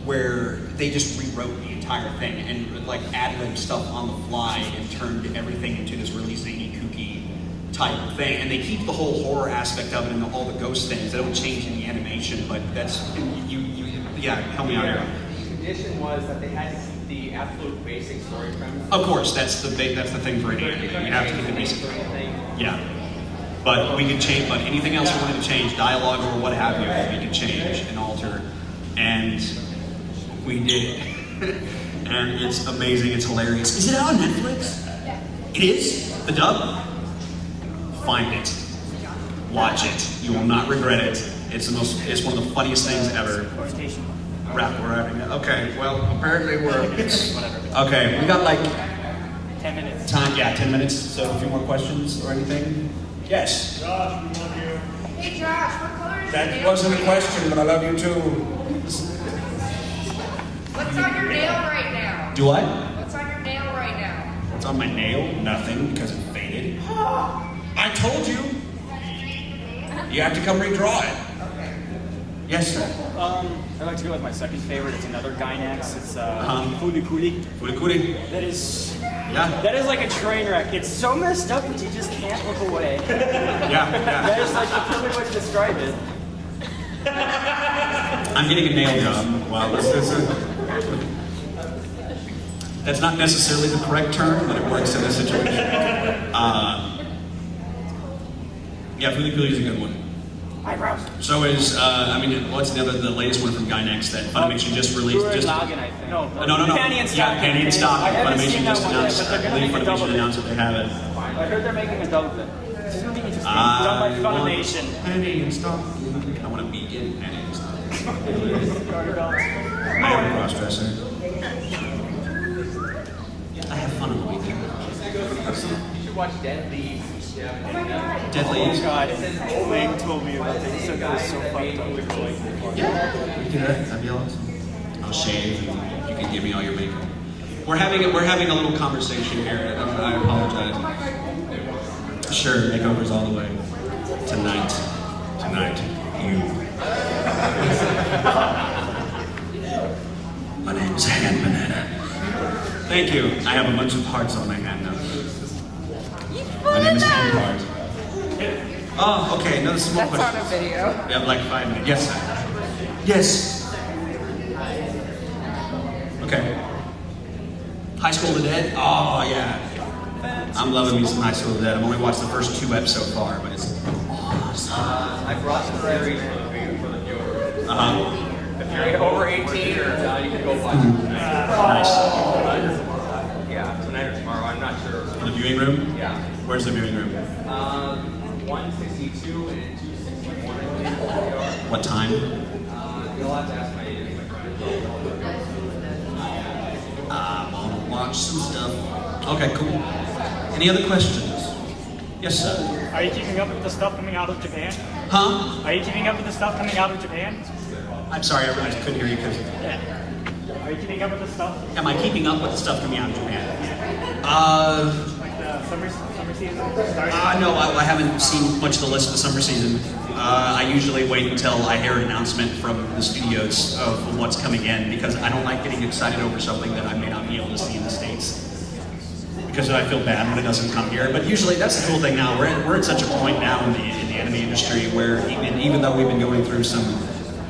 Speaker 1: Where they just rewrote the entire thing and like ad-lib stuff on the fly and turned everything into this really zany, kooky type of thing. And they keep the whole horror aspect of it and all the ghost things. They don't change in the animation, but that's help me out here.
Speaker 3: The condition was that they had to keep the absolute basic story premise.
Speaker 1: Of course, that's the thing for any anime. You have to keep the basic thing. Yeah. But we could change, but anything else you wanted to change, dialogue or what have you, we could change and alter. And we did. And it's amazing, it's hilarious. Is it out on Netflix?
Speaker 6: Yeah.
Speaker 1: It is? The dub? Find it. Watch it. You will not regret it. It's one of the funniest things ever. We're having it. Okay, well, apparently okay, we got like
Speaker 9: 10 minutes.
Speaker 1: Time, yeah, 10 minutes. So a few more questions or anything? Yes.
Speaker 7: Josh, we love you.
Speaker 6: Hey Josh, what color is
Speaker 1: That
Speaker 6: your
Speaker 1: wasn't a question, but I love you too.
Speaker 6: What's
Speaker 10: on your nail right now?
Speaker 1: Do I?
Speaker 10: What's on your nail right now?
Speaker 1: What's on my nail? Nothing, because it faded. I told you. You have to come redraw it.
Speaker 10: Okay.
Speaker 1: Yes, sir.
Speaker 9: I like to go with my second favorite. It's another Gynax. It's
Speaker 1: Furikuri. Furikuri.
Speaker 9: That is
Speaker 1: Yeah.
Speaker 9: that is like a train wreck. It's so messed up that you just can't look away.
Speaker 1: Yeah.
Speaker 9: That is like the perfect way to describe it.
Speaker 1: I'm getting a nail job. Wow, that's not necessarily the correct term, but it works in this situation. Yeah, Furikuri is a good one.
Speaker 9: Eyebrows.
Speaker 1: So is, what's the latest one from Gynax that Funimation just released?
Speaker 9: Lagen, I think. No.
Speaker 1: No.
Speaker 9: Penny and
Speaker 1: Yeah,
Speaker 9: Stock.
Speaker 1: Penny and Stock.
Speaker 9: I haven't
Speaker 1: Funimation
Speaker 9: seen
Speaker 1: just
Speaker 9: that one yet,
Speaker 1: announced,
Speaker 9: but they're
Speaker 1: I
Speaker 9: gonna
Speaker 1: believe
Speaker 9: make a double
Speaker 1: Funimation
Speaker 9: of it.
Speaker 1: announced that they have it.
Speaker 9: I heard they're making a dub of it. This is gonna be interesting. Done by Funimation.
Speaker 1: Penny and Stock. I want to be in Penny and Stock.
Speaker 9: Garter belts.
Speaker 1: I am a cross-dresser. I have fun on the weekend.
Speaker 8: You should watch Dead Leaves.
Speaker 1: Deadly.
Speaker 9: Oh god, Ling told me about that. He said that was so fucked up.
Speaker 1: Yeah, we can do that. That'd be awesome. I'll shave. And you can give me all your makeup. We're having a little conversation here. I apologize. Sure, makeovers all the way. Tonight, you. My name's Hand Banana. Thank you. I have a bunch of hearts on my hand now. My name is Hand Heart. Oh, okay. Another small
Speaker 10: That's
Speaker 1: question.
Speaker 10: on a video.
Speaker 1: Yeah, like 5 minutes. Yes, sir. Yes. Okay. High School of the Dead? Oh, yeah. I'm loving me some High School of the Dead. I've only watched the first 2 eps so far, but it's awesome.
Speaker 8: I brought the series for the viewers.
Speaker 1: Uh-huh.
Speaker 8: If you're over 18, or you can go watch it.
Speaker 1: Nice.
Speaker 8: Yeah, tonight or tomorrow. I'm not sure.
Speaker 1: In the viewing room?
Speaker 8: Yeah.
Speaker 1: Where's the viewing room?
Speaker 8: 162 and 261. I believe they are.
Speaker 1: What time?
Speaker 8: You'll have to ask my friend.
Speaker 1: I want to watch some stuff. Okay, cool. Any other questions? Yes, sir.
Speaker 11: Are you keeping up with the stuff coming out of Japan?
Speaker 1: Huh?
Speaker 11: Are you keeping up with the stuff coming out of Japan?
Speaker 1: I'm sorry, I couldn't hear you because...
Speaker 11: Are you keeping up with the stuff?
Speaker 1: Am I keeping up with the stuff coming out of Japan?
Speaker 11: Like the summer season? Starting?
Speaker 1: No, I haven't seen much of the list of the summer season. I usually wait until I hear an announcement from the studios of what's coming in because I don't like getting excited over something that I may not be able to see in the States. Because I feel bad when it doesn't come here. But usually that's the cool thing now. We're at such a point now in the anime industry where even though we've been going through some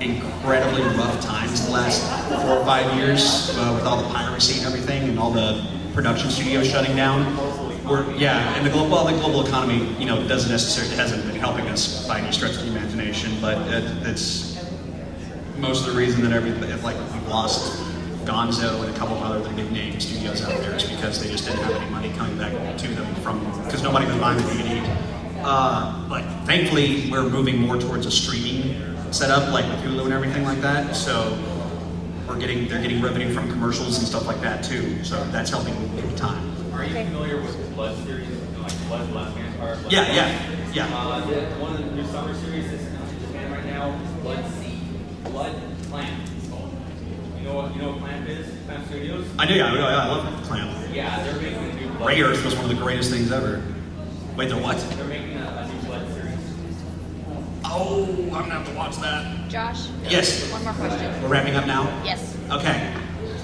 Speaker 1: incredibly rough times the last 4 or 5 years with all the piracy and everything and all the production studios shutting down. And the global economy, hasn't been helping us by any stretch of the imagination, but it's most of the reason that we've lost Gonzo and a couple of other big name studios out there is because they just didn't have any money coming back to them because nobody was buying the DVD. But thankfully, we're moving more towards a streaming setup, like with Hulu and everything like that. So they're getting revenue from commercials and stuff like that too. So that's helping big time.
Speaker 8: Are you familiar with the Blood series, like Blood, Last Man Card?
Speaker 1: Yeah.
Speaker 8: One of the new summer series is in Japan right now is Blood Seed. Blood Plant, it's called. You know what Plant is? Plant Studios?
Speaker 1: I do, yeah. I love Clamp.
Speaker 8: Yeah, they're making a new Blood
Speaker 1: Ray Earth was one of the greatest things ever. Wait, they're what?
Speaker 8: They're making a new Blood series.
Speaker 1: Oh, I'm gonna have to watch that.
Speaker 6: Josh?
Speaker 1: Yes.
Speaker 6: One more question.
Speaker 1: We're wrapping up now?
Speaker 6: Yes.
Speaker 1: Okay.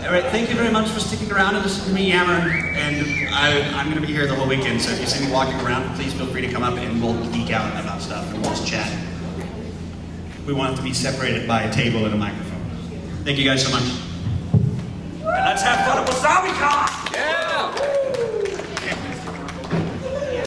Speaker 1: All right, thank you very much for sticking around and listening to me yammer. And I'm going to be here the whole weekend, so if you see me walking around, please feel free to come up and we'll geek out about stuff and we'll just chat. We want it to be separated by a table and a microphone. Thank you guys so much. And let's have fun at Wausaubicon!